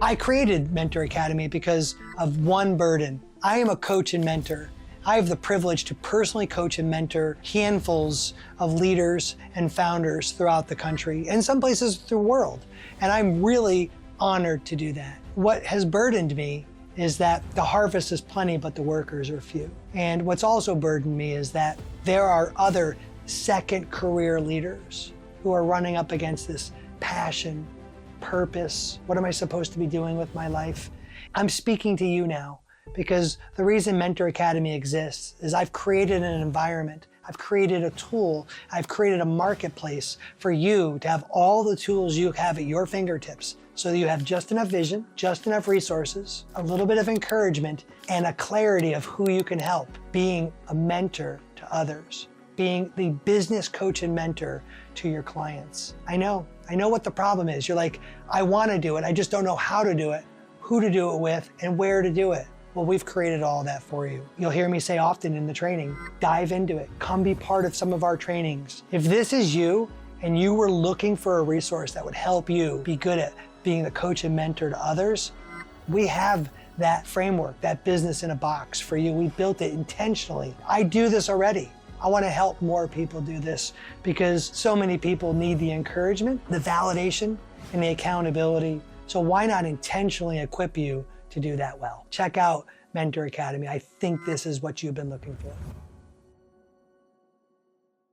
I created Mentor Academy because of one burden. I am a coach and mentor. I have the privilege to personally coach and mentor handfuls of leaders and founders throughout the country and some places through the world. And I'm really honored to do that. What has burdened me is that the harvest is plenty, but the workers are few. And what's also burdened me is that there are other second career leaders who are running up against this passion, purpose. What am I supposed to be doing with my life? I'm speaking to you now because the reason Mentor Academy exists is I've created an environment, I've created a tool, I've created a marketplace for you to have all the tools you have at your fingertips so that you have just enough vision, just enough resources, a little bit of encouragement, and a clarity of who you can help, being a mentor to others, being the business coach and mentor to your clients. I know what the problem is. You're like, I want to do it, I just don't know how to do it, who to do it with, and where to do it. Well, we've created all that for you. You'll hear me say often in the training, dive into it. Come be part of some of our trainings. If this is you and you were looking for a resource that would help you be good at being the coach and mentor to others, we have that framework, that business in a box for you. We built it intentionally. I do this already. I want to help more people do this because so many people need the encouragement, the validation, and the accountability. So why not intentionally equip you to do that well? Check out Mentor Academy. I think this is what you've been looking for.